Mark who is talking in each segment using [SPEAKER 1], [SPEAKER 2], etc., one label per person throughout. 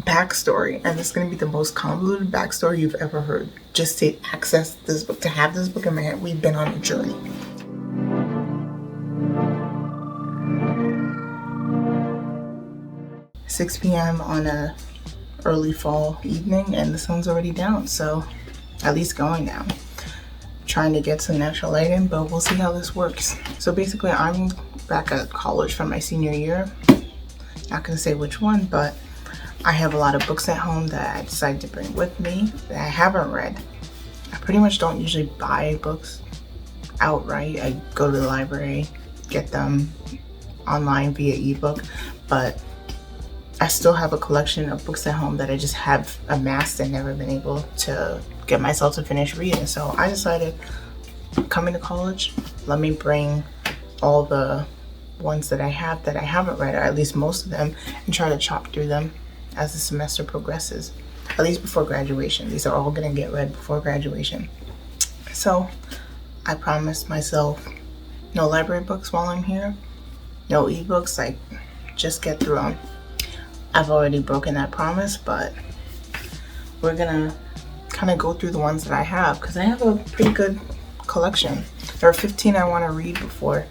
[SPEAKER 1] backstory, and it's going to be the most convoluted backstory you've ever heard. Just to access this book, to have this book in my hand, we've been on a journey. "6 p.m. on a early fall evening, and the sun's already down, so at least going down. Trying to get some natural light in, but we'll see how this works. So basically, I'm back at college for my senior year. Not gonna say which one, but I have a lot of books at home that I decided to bring with me that I haven't read. I pretty much don't usually buy books outright. I go to the library, get them online via ebook, but I still have a collection of books at home that I just have amassed and never been able to get myself to finish reading. So I decided, coming to college, let me bring all the ones that I have that I haven't read, or at least most of them, and try to chop through them as the semester progresses, at least before graduation. These are all gonna get read before graduation. So I promised myself no library books while I'm here, no ebooks, like just get through them. I've already broken that promise, but we're gonna kind of go through the ones that I have, because I have a pretty good collection. There are 15 I want to read before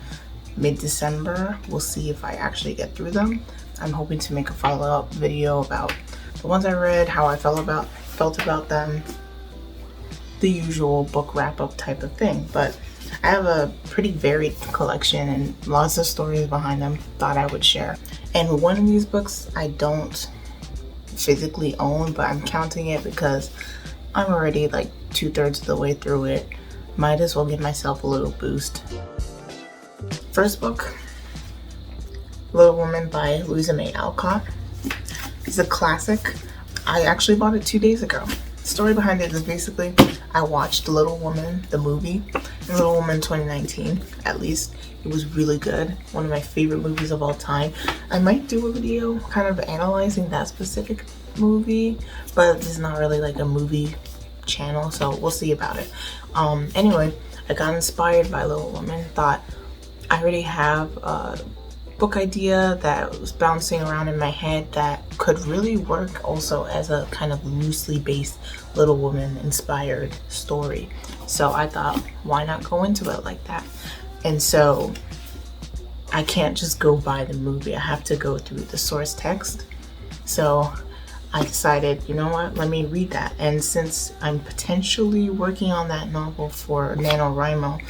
[SPEAKER 1] mid-December. We'll see if I actually get through them. I'm hoping to make a follow-up video about the ones I read, how I felt about them, the usual book wrap-up type of thing. But I have a pretty varied collection and lots of stories behind them. Thought I would share. And one of these books I don't physically own, but I'm counting it because I'm already like 2/3 of the way through it. Might as well give myself a little boost. First book, Little Woman by Louisa Alcott. It's a classic. I actually bought it 2 days ago. The story behind it is basically I watched Little Woman, the movie, Little Woman 2019, at least. It was really good. One of my favorite movies of all time. I might do a video kind of analyzing that specific movie, but it's not really like a movie channel, so we'll see about it. Anyway, I got inspired by Little Woman. Thought I already have a book idea that was bouncing around in my head that could really work also as a kind of loosely based Little Woman inspired story. So I thought, why not go into it like that? And so I can't just go by the movie. I have to go through the source text. So I decided, you know what, let me read that. And since I'm potentially working on that novel for NaNoWriMo,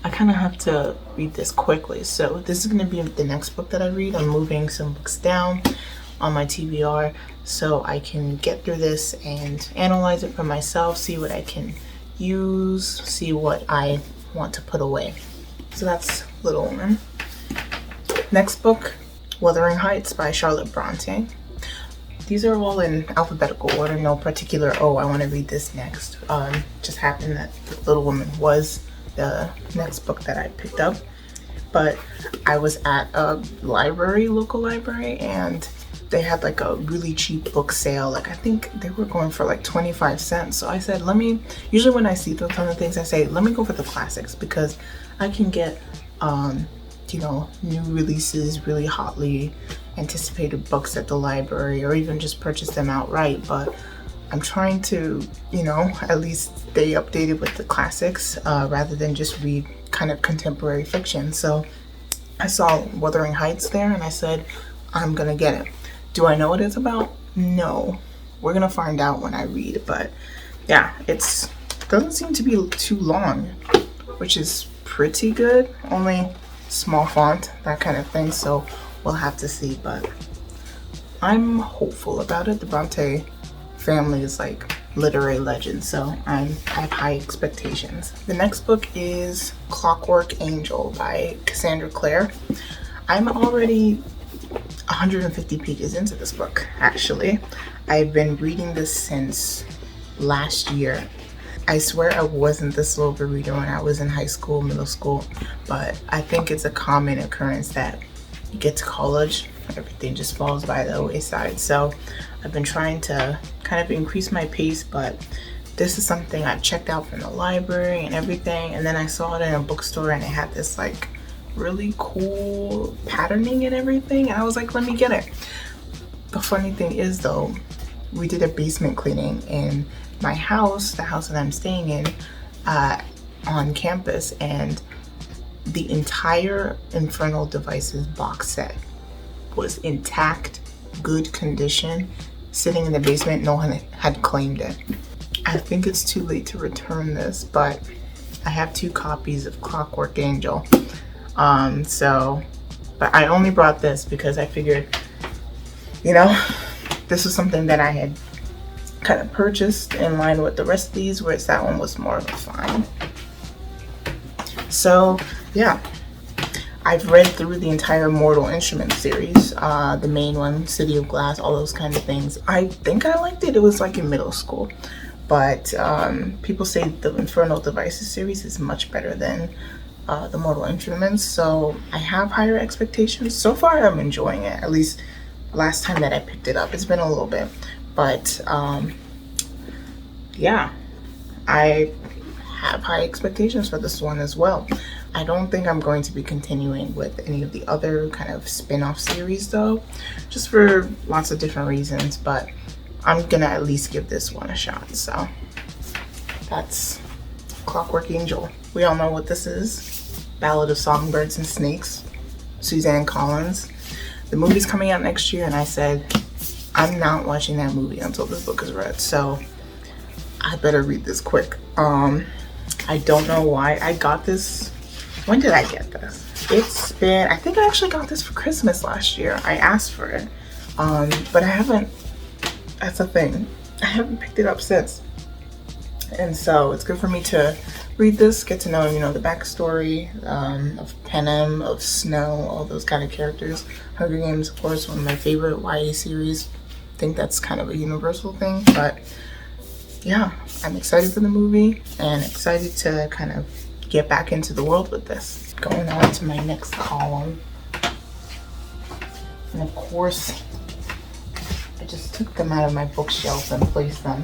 [SPEAKER 1] I kind of have to read this quickly. So this is going to be the next book that I read. I'm moving some books down on my TBR so I can get through this and analyze it for myself, see what I can use, see what I want to put away. So that's Little Woman. Next book, Wuthering Heights by Charlotte Bronte. These are all in alphabetical order, no particular, oh, I want to read this next. Just happened that Little Woman was the next book that I picked up. But I was at a library, local library, and they had like a really cheap book sale. Like I think they were going for like 25 cents. So I said, usually when I see those kind of things, I say, let me go for the classics, because I can get, new releases, really hotly anticipated books at the library, or even just purchase them outright. But I'm trying to, at least stay updated with the classics rather than just read kind of contemporary fiction. So I saw Wuthering Heights there and I said, I'm gonna get it. Do I know what it's about? No. We're gonna find out when I read. But yeah, it doesn't seem to be too long, which is pretty good. Only small font, that kind of thing. So we'll have to see, but I'm hopeful about it. The Bronte family is like literary legend, so I have high expectations. The next book is Clockwork Angel by Cassandra Clare. I'm already 150 pages into this book, actually. I've been reading this since last year. I swear I wasn't this slow of a reader when I was in high school, middle school, but I think it's a common occurrence that you get to college, everything just falls by the wayside. So I've been trying to kind of increase my pace, but this is something I've checked out from the library and everything, and then I saw it in a bookstore and it had this like really cool patterning and everything, and I was like, let me get it. The funny thing is though, we did a basement cleaning in my house, the house that I'm staying in, on campus, and the entire Infernal Devices box set was intact, good condition, sitting in the basement. No one had claimed it. I think it's too late to return this, but I have 2 copies of Clockwork Angel. But I only brought this because I figured, you know, this was something that I had kind of purchased in line with the rest of these, whereas that one was more of a find. So yeah, I've read through the entire Mortal Instruments series, the main one, City of Glass, all those kind of things. I think I liked it. It was like in middle school, but people say the Infernal Devices series is much better than the Mortal Instruments, so I have higher expectations. So far I'm enjoying it, at least last time that I picked it up. It's been a little bit, but yeah, I have high expectations for this one as well. I don't think I'm going to be continuing with any of the other kind of spin-off series though, just for lots of different reasons, but I'm gonna at least give this one a shot. So that's Clockwork Angel. We all know what this is. Ballad of Songbirds and Snakes, Suzanne Collins. The movie's coming out next year, and I said I'm not watching that movie until this book is read, so I better read this quick. I don't know why I got this. When did I get this? It's been, I think I actually got this for Christmas last year. I asked for it, but I haven't, that's the thing, I haven't picked it up since. And so it's good for me to read this, get to know, you know, the backstory of Panem, of Snow, all those kind of characters. Hunger Games, of course, one of my favorite YA series. I think that's kind of a universal thing, but yeah, I'm excited for the movie and excited to kind of get back into the world with this. Going on to my next column. And of course, I just took them out of my bookshelf and placed them.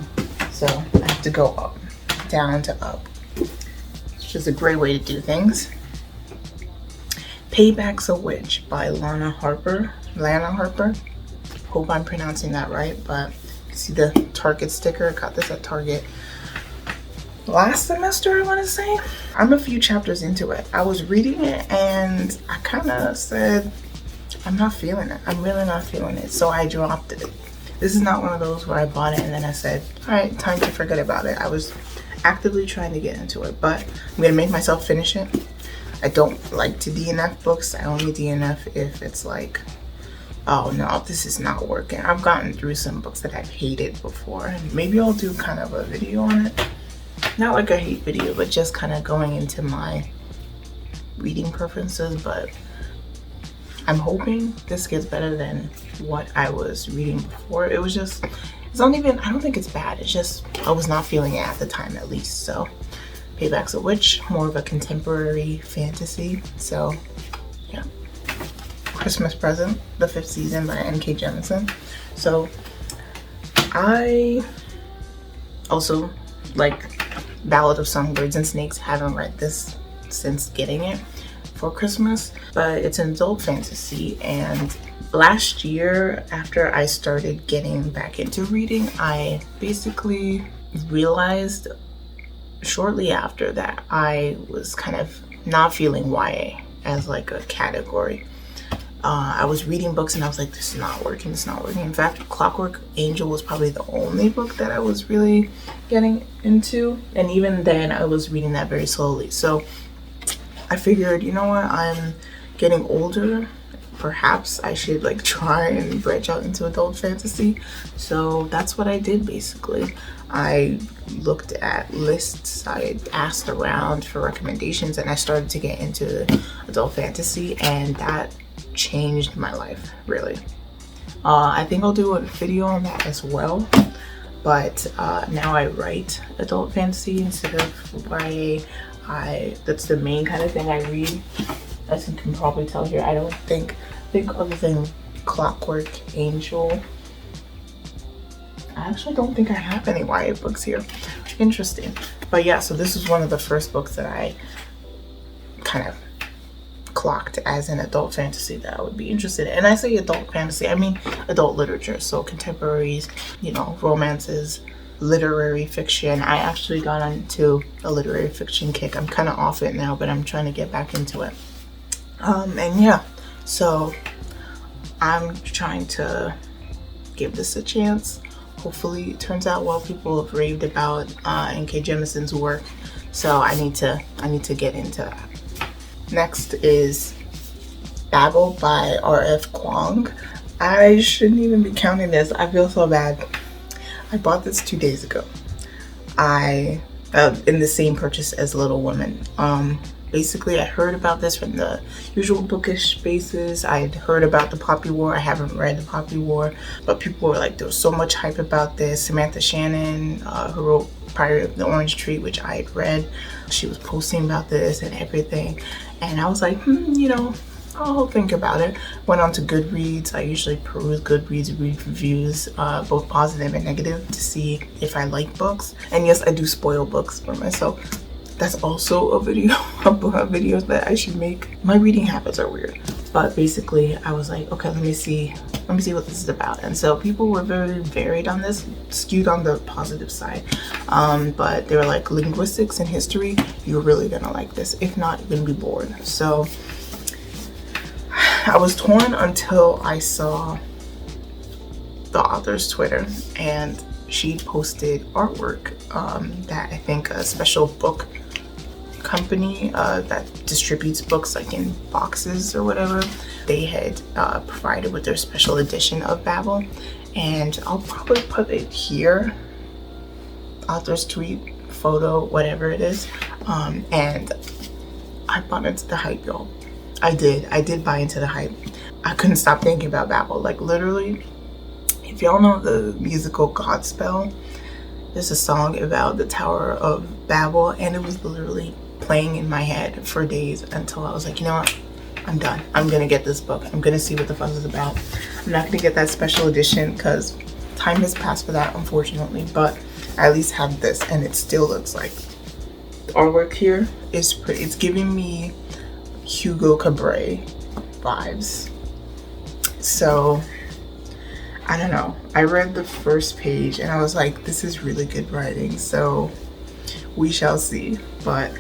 [SPEAKER 1] So I have to go up, down to up. It's just a great way to do things. Payback's a Witch by Lana Harper. Hope I'm pronouncing that right, but you see the Target sticker. I got this at Target last semester, I want to say. I'm a few chapters into it. I was reading it and I kind of said, I'm not feeling it. I'm really not feeling it. So I dropped it. This is not one of those where I bought it and then I said, all right, time to forget about it. I was actively trying to get into it, but I'm going to make myself finish it. I don't like to DNF books. I only DNF if it's like, oh no, this is not working. I've gotten through some books that I've hated before, and maybe I'll do kind of a video on it. Not like a hate video, but just kind of going into my reading preferences. But I'm hoping this gets better than what I was reading before. It was just, it's not even, I don't think it's bad. It's just, I was not feeling it at the time at least. So Payback's a Witch, more of a contemporary fantasy. So yeah. Christmas Present, the 5th season by N.K. Jemisin. So I also like Ballad of Songbirds and Snakes. Haven't read this since getting it for Christmas, but it's an adult fantasy. And last year, after I started getting back into reading, I basically realized shortly after that I was kind of not feeling YA as like a category. I was reading books and I was like, this is not working, it's not working. In fact, Clockwork Angel was probably the only book that I was really getting into. And even then I was reading that very slowly. So I figured, you know what, I'm getting older. Perhaps I should like try and branch out into adult fantasy. So that's what I did basically. I looked at lists, I asked around for recommendations, and I started to get into adult fantasy, and that changed my life, really. I think I'll do a video on that as well, but now I write adult fantasy instead of YA. That's the main kind of thing I read. As you can probably tell here, I think other than Clockwork Angel, I actually don't think I have any YA books here. Interesting. But yeah, so this was one of the first books that I kind of clocked as an adult fantasy that I would be interested in. And I say adult fantasy, I mean adult literature. So contemporaries, you know, romances, literary fiction. I actually got into a literary fiction kick. I'm kind of off it now, but I'm trying to get back into it. And yeah, so I'm trying to give this a chance. Hopefully it turns out well. People have raved about N.K. Jemisin's work, so I need to get into that. Next is Babel by R.F. Kuang. I shouldn't even be counting this. I feel so bad. I bought this 2 days ago. In the same purchase as Little Women. Basically, I heard about this from the usual bookish spaces. I had heard about the Poppy War. I haven't read the Poppy War, but people were like, there was so much hype about this. Samantha Shannon, who wrote Pirate of the Orange Tree, which I had read, she was posting about this and everything. And I was like, you know, I'll think about it. Went on to Goodreads. I usually peruse Goodreads, read reviews, both positive and negative, to see if I like books. And yes, I do spoil books for myself. That's also a video, a video that I should make. My reading habits are weird, but basically I was like, okay, let me see what this is about. And so people were very varied on this, skewed on the positive side, but they were like, linguistics and history, you're really gonna like this. If not, you're gonna be bored. So I was torn until I saw the author's Twitter, and she posted artwork that I think a special book company that distributes books like in boxes or whatever, they had provided with their special edition of Babel. And I'll probably put it here, author's tweet, photo, whatever it is. And I bought into the hype, y'all. I did buy into the hype. I couldn't stop thinking about Babel. Like, literally, if y'all know the musical Godspell, there's a song about the Tower of Babel, and it was literally playing in my head for days until I was like, you know what, I'm done. I'm gonna get this book. I'm gonna see what the fuss is about. I'm not gonna get that special edition because time has passed for that, unfortunately, but I at least have this, and it still looks like the artwork here is pretty. It's giving me Hugo Cabret vibes. So I don't know. I read the first page and I was like, this is really good writing. So we shall see. But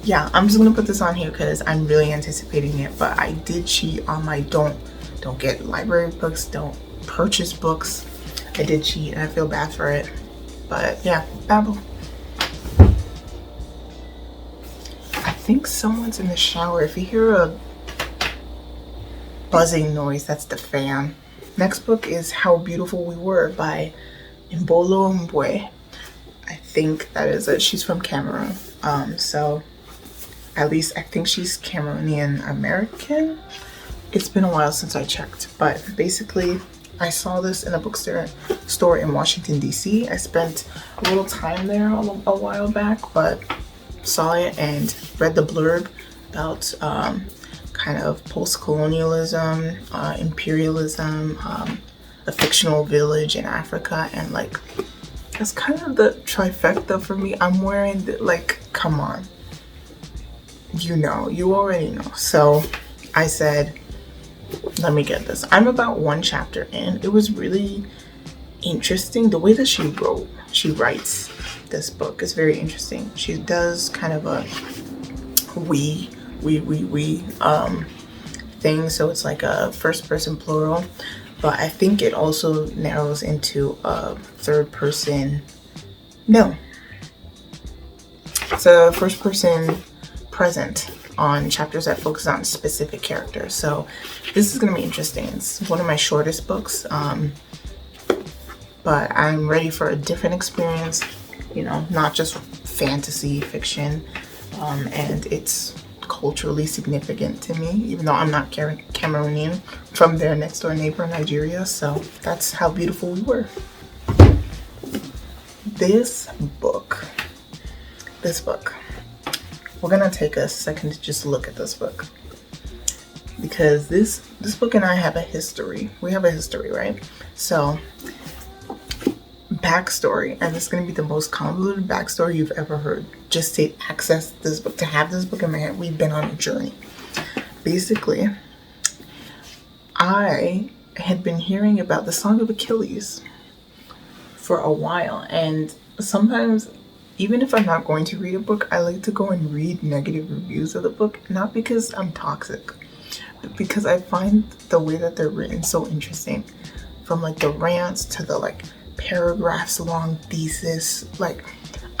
[SPEAKER 1] yeah, I'm just gonna put this on here because I'm really anticipating it. But I did cheat on my don't get library books, don't purchase books. I did cheat and I feel bad for it. But yeah, Babel. I think someone's in the shower. If you hear a buzzing noise, that's the fan. Next book is How Beautiful We Were by Imbolo Mbue. I think that is it. She's from Cameroon. So at least I think she's Cameroonian American. It's been a while since I checked, but basically I saw this in a bookstore in Washington, D.C. I spent a little time there a while back, but saw it and read the blurb about kind of post-colonialism, imperialism, a fictional village in Africa, and like that's kind of the trifecta for me. I'm wearing the, like, come on, you already know. So I said, let me get this. I'm about one chapter in. It was really interesting the way that she writes this book is very interesting. She does kind of a we thing, so it's like a first person plural, but I think it also narrows into a third person. No, it's a first person present on chapters that focus on specific characters. So this is gonna be interesting. It's one of my shortest books, but I'm ready for a different experience, you know, not just fantasy fiction, and it's culturally significant to me, even though I'm not Cameroonian, from their next door neighbor, Nigeria. So that's How Beautiful We Were. This book, we're gonna take a second to just look at this book, because this book and I have a history. We have a history, right? So backstory, and it's going to be the most convoluted backstory you've ever heard. Just to access this book, to have this book in my hand, we've been on a journey. basically, I had been hearing about the Song of Achilles for a while, and sometimes, even if I'm not going to read a book, I like to go and read negative reviews of the book, not because I'm toxic, but because I find the way that they're written so interesting. From like the rants to the like paragraphs long thesis, like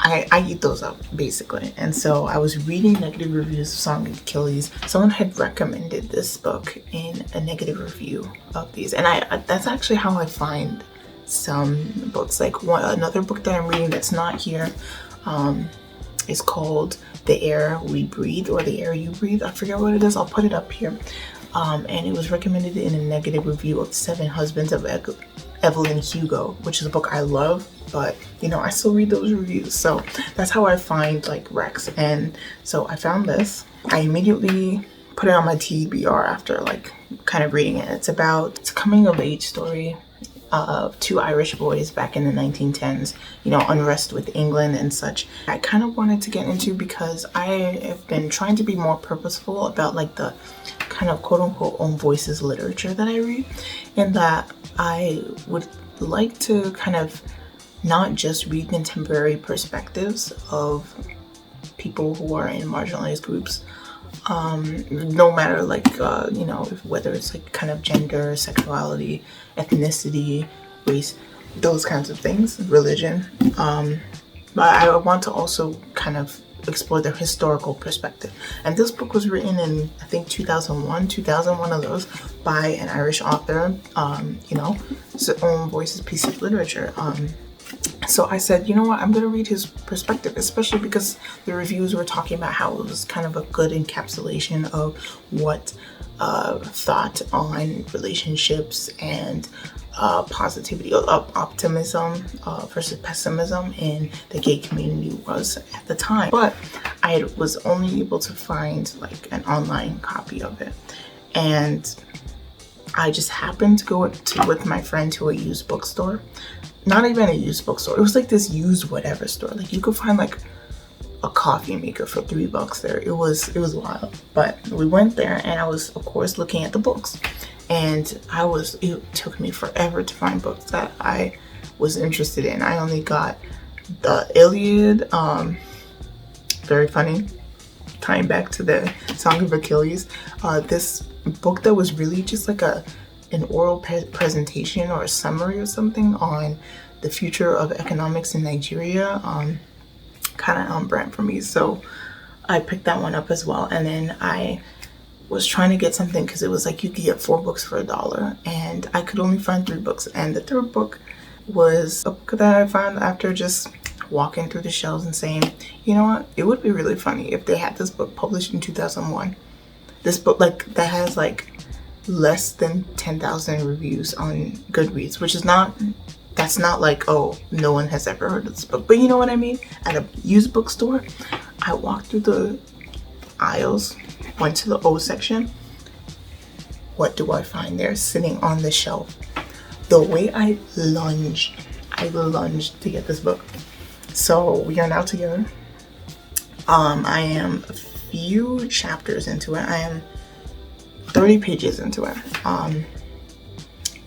[SPEAKER 1] I eat those up basically. And so I was reading negative reviews of Song of Achilles. Someone had recommended this book in a negative review of these, and that's actually how I find some books. Like another book that I'm reading that's not here is called The Air We Breathe, or The Air You Breathe. I forget what it is. I'll put it up here. And it was recommended in a negative review of Seven Husbands of Evelyn Hugo, which is a book I love, but you know, I still read those reviews. So that's how I find like recs. And so I found this. I immediately put it on my TBR after like kind of reading it. It's a coming of age story of two Irish boys back in the 1910s, you know, unrest with England and such. I kind of wanted to get into because I have been trying to be more purposeful about like the kind of quote unquote own voices literature that I read, and that I would like to kind of not just read contemporary perspectives of people who are in marginalized groups, no matter like you know, whether it's like kind of gender, sexuality, ethnicity, race, those kinds of things, religion, but I want to also kind of explore their historical perspective. And this book was written in, I think, 2001 of those, by an Irish author, you know, his own voices piece of literature. So I said, you know what, I'm going to read his perspective, especially because the reviews were talking about how it was kind of a good encapsulation of what thought on relationships and positivity, optimism versus pessimism in the gay community was at the time. But I was only able to find like an online copy of it, and I just happened to go with my friend to a used bookstore. Not even a used bookstore, it was like this used whatever store. Like you could find like a coffee maker for $3 there. It was wild. But we went there, and I was of course looking at the books, and it took me forever to find books that I was interested in. I only got the Iliad, very funny, tying back to the Song of Achilles, this book that was really just like an oral presentation or a summary or something on the future of economics in Nigeria, kind of on brand for me. So I picked that one up as well. And then I was trying to get something because it was like you could get 4 books for $1, and I could only find 3 books. And the third book was a book that I found after just walking through the shelves and saying, you know what, it would be really funny if they had this book published in 2001. This book like that has like less than 10,000 reviews on Goodreads, which is that's not like, oh, no one has ever heard of this book, but you know what I mean. At a used bookstore, I walked through the aisles, went to the O section. What do I find there sitting on the shelf? The way I lunged to get this book. So we are now together. I am a few chapters into it. I am 30 pages into it.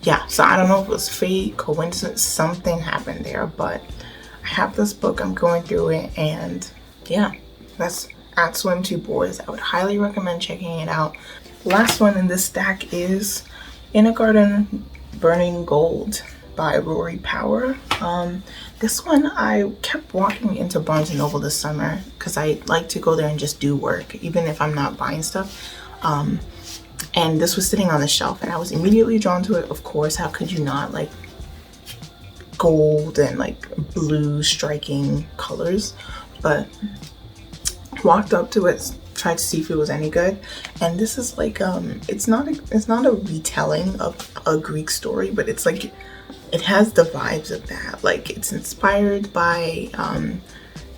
[SPEAKER 1] Yeah, so I don't know if it was fate, coincidence, something happened there, but I have this book, I'm going through it, and yeah, that's at Swim Two Boys. I would highly recommend checking it out. Last one in this stack is In a Garden Burning Gold by Rory Power. This one I kept walking into Barnes and Noble this summer because I like to go there and just do work, even if I'm not buying stuff. And this was sitting on the shelf, and I was immediately drawn to it. Of course, how could you not? Like gold and like blue striking colors. But walked up to it, tried to see if it was any good, and this is like it's not a retelling of a Greek story, but it's like it has the vibes of that. Like it's inspired by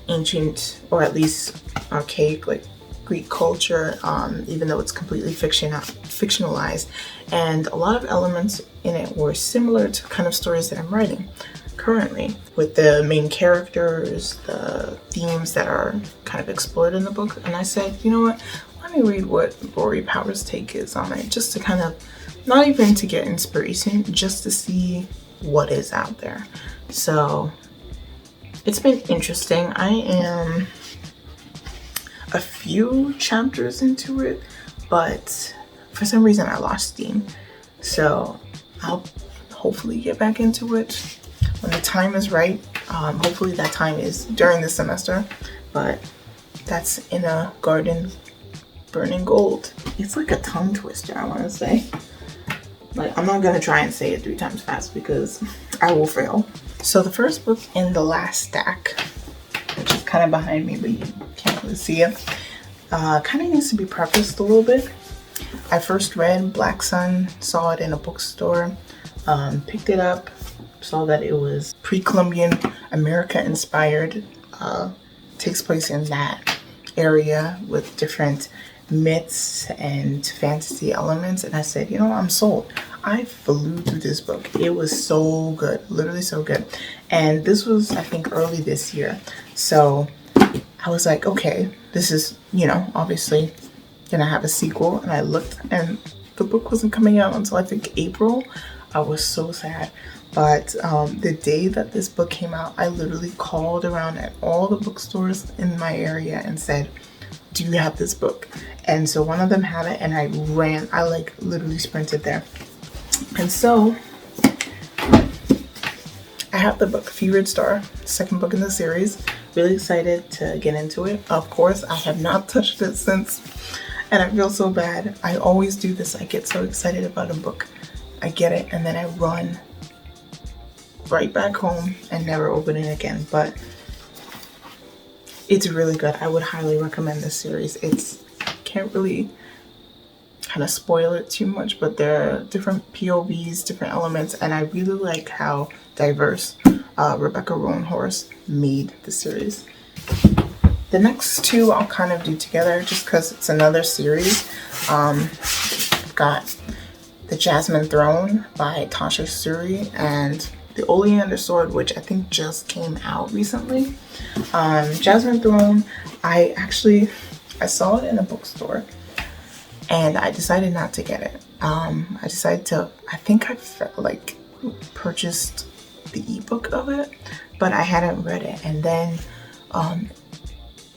[SPEAKER 1] ancient, or at least archaic, like Greek culture, even though it's completely fictionalized, and a lot of elements in it were similar to kind of stories that I'm writing currently, with the main characters, the themes that are kind of explored in the book. And I said, you know what, let me read what Rory Power's take is on it, just to kind of, not even to get inspiration, just to see what is out there. So it's been interesting. I am a few chapters into it, but for some reason I lost steam. So I'll hopefully get back into it when the time is right. Hopefully that time is during the semester, but that's in a garden burning gold. It's like a tongue twister, I want to say. Like, I'm not gonna try and say it 3 times fast because I will fail. So the first book in the last stack, which is kind of behind me, but you can't really see it, kind of needs to be prefaced a little bit. I first read Black Sun, saw it in a bookstore, picked it up, saw that it was pre-Columbian America inspired, takes place in that area with different myths and fantasy elements, and I said, you know, I'm sold. I flew through this book. It was so good, literally so good. And this was, I think, early this year. So I was like, okay, this is, you know, obviously gonna have a sequel. And I looked and the book wasn't coming out until I think April. I was so sad. But the day that this book came out, I literally called around at all the bookstores in my area and said, do you have this book? And so one of them had it, and I like literally sprinted there. And so I have the book, Fevered Star, second book in the series. Really excited to get into it. Of course, I have not touched it since, and I feel so bad. I always do this. I get so excited about a book. I get it, and then I run right back home and never open it again. But it's really good. I would highly recommend this series. Can't really kind of spoil it too much, but there are different POVs, different elements, and I really like how diverse Rebecca Roanhorse made the series. The next 2 I'll kind of do together just because it's another series. I've got The Jasmine Throne by Tasha Suri and The Oleander Sword, which I think just came out recently. Jasmine Throne, I saw it in a bookstore and I decided not to get it. I think I purchased the ebook of it, but I hadn't read it. And then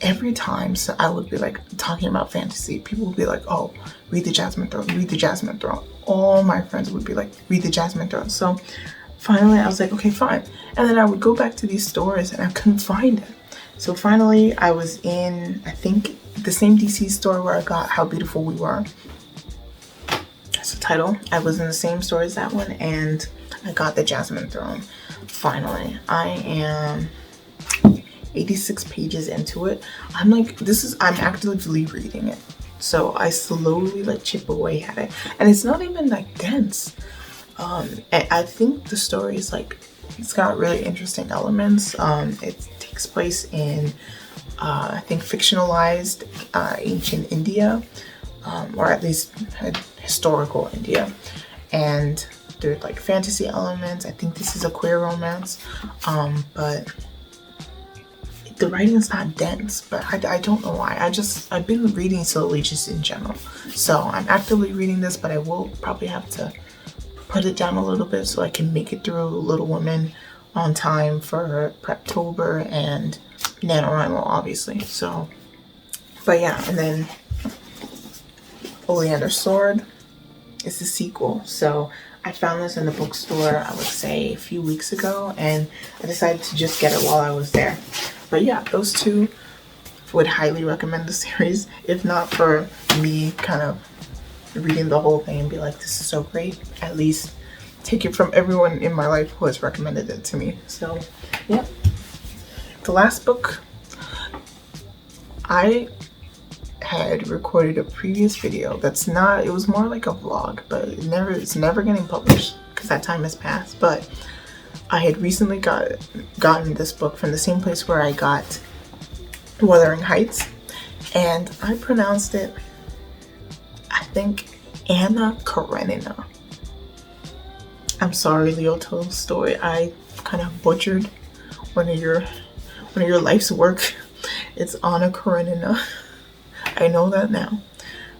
[SPEAKER 1] every time, so I would be like talking about fantasy, people would be like, oh, read The Jasmine Throne, read The Jasmine Throne. All my friends would be like, read The Jasmine Throne. So finally I was like, okay, fine. And then I would go back to these stores and I couldn't find it. So finally I was in, I think, the same DC store where I got How Beautiful We Were. That's the title. I was in the same store as that one and I got The Jasmine Throne. Finally. I am 86 pages into it. I'm actively reading it. So I slowly chip away at it. And it's not even dense. And I think the story is it's got really interesting elements. It takes place in I think fictionalized ancient India, or at least historical India, and there's fantasy elements. I think this is a queer romance, but the writing's not dense. But I don't know why. I've been reading slowly just in general. So I'm actively reading this, but I will probably have to put it down a little bit so I can make it through Little Women on time for Preptober and NaNoWriMo, obviously. So, but yeah, and then Oleander Sword is the sequel. So I found this in the bookstore, I would say a few weeks ago, and I decided to just get it while I was there. But yeah, those 2 would highly recommend the series, if not for me kind of reading the whole thing and be like, this is so great. At least take it from everyone in my life who has recommended it to me. So yeah. The last book, I had recorded a previous video it was more like a vlog, but it's never getting published because that time has passed. But I had recently gotten this book from the same place where I got Wuthering Heights, and I pronounced it, I think, Anna Karenina. I'm sorry, Leo Tolstoy, I kind of butchered one of your life's work. It's Anna Karenina. I know that now.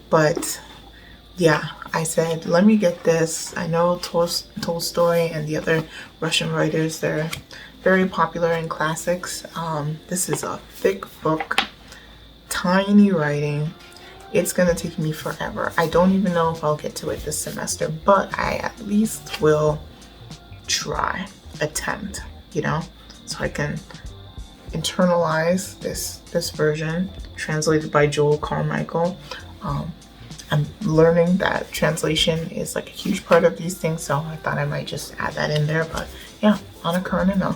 [SPEAKER 1] But yeah, I said, let me get this. I know Tolstoy and the other Russian writers, they're very popular in classics. This is a thick book, tiny writing. It's gonna take me forever. I don't even know if I'll get to it this semester, but I at least will try, attempt, you know, so I can internalize this version translated by Joel Carmichael. I'm learning that translation is like a huge part of these things, so I thought I might just add that in there. But yeah, Anna Karenina.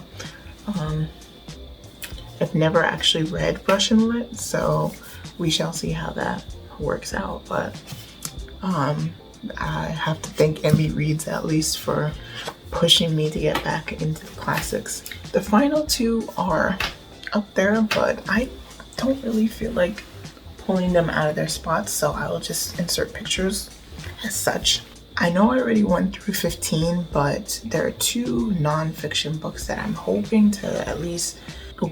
[SPEAKER 1] I've never actually read Russian lit, so we shall see how that works out. But I have to thank Mbue Reads at least for pushing me to get back into the classics. The final two are up there, but I don't really feel like pulling them out of their spots, so I will just insert pictures as such. I know I already went through 15, but there are 2 nonfiction books that I'm hoping to at least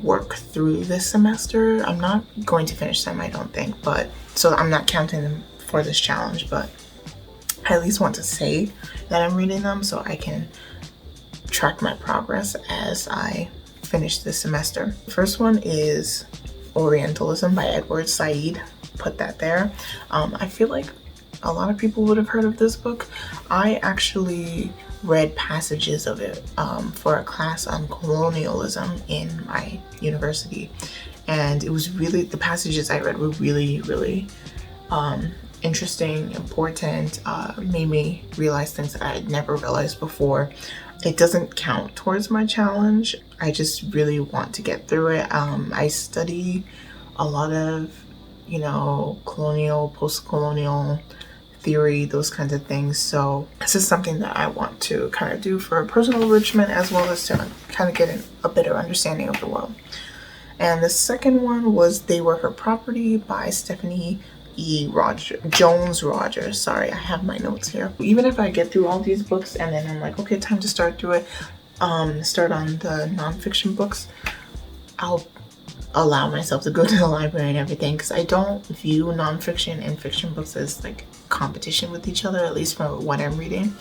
[SPEAKER 1] work through this semester. I'm not going to finish them, I don't think, but so I'm not counting them for this challenge, but I at least want to say that I'm reading them so I can track my progress as I finish this semester. The first one is Orientalism by Edward Said. Put that there. I feel like a lot of people would have heard of this book. I actually read passages of it for a class on colonialism in my university, and it was really, the passages I read were really interesting, important, made me realize things that I had never realized before. It doesn't count towards my challenge. I just really want to get through it. I study a lot of, you know, colonial, post-colonial theory, those kinds of things. So this is something that I want to kind of do for personal enrichment as well as to kind of get a better understanding of the world. And the second one was They Were Her Property by Stephanie Jones Rogers. Sorry, I have my notes here. Even if I get through all these books and then I'm like, okay, time to start through it, start on the nonfiction books, I'll allow myself to go to the library and everything, because I don't view nonfiction and fiction books as like competition with each other, at least from what I'm reading.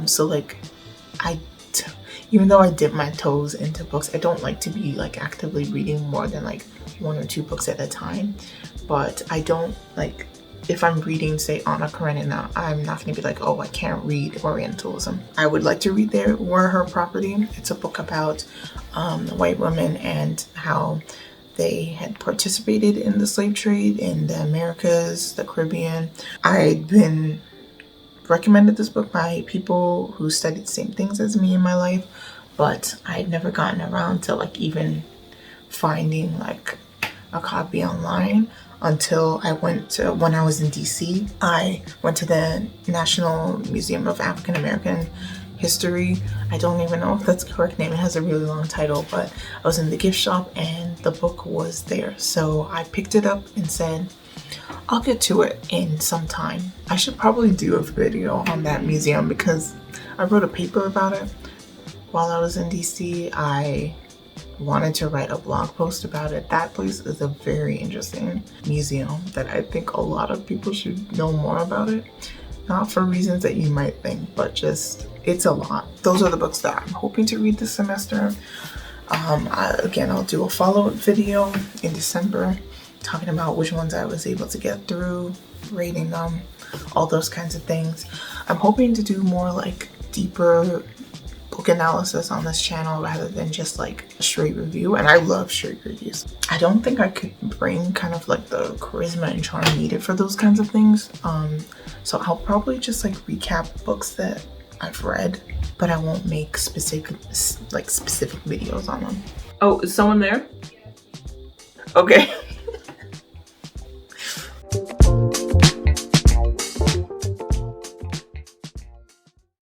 [SPEAKER 1] So like even though I dip my toes into books, I don't like to be like actively reading more than like 1 or 2 books at a time. But I don't like, if I'm reading, say, Anna Karenina, I'm not going to be like, oh, I can't read Orientalism. I would like to read They Were Her Property. It's a book about white women and how they had participated in the slave trade in the Americas, the Caribbean. I'd been recommended this book by people who studied the same things as me in my life, but I'd never gotten around to like even finding like a copy online until I went to, when I was in DC, I went to the National Museum of African American History. I don't even know if that's the correct name. It has a really long title, but I was in the gift shop and the book was there. So I picked it up and said, I'll get to it in some time. I should probably do a video on that museum because I wrote a paper about it while I was in DC. I wanted to write a blog post about it. That place is a very interesting museum that I think a lot of people should know more about it. Not for reasons that you might think, but just, it's a lot. Those are the books that I'm hoping to read this semester. Again, I'll do a follow-up video in December talking about which ones I was able to get through, rating them, all those kinds of things. I'm hoping to do more like deeper book analysis on this channel rather than just like a straight review, and I love straight reviews. I don't think I could bring kind of like the charisma and charm needed for those kinds of things, so I'll probably just like recap books that I've read, but I won't make specific videos on them. Oh, is someone there? Okay.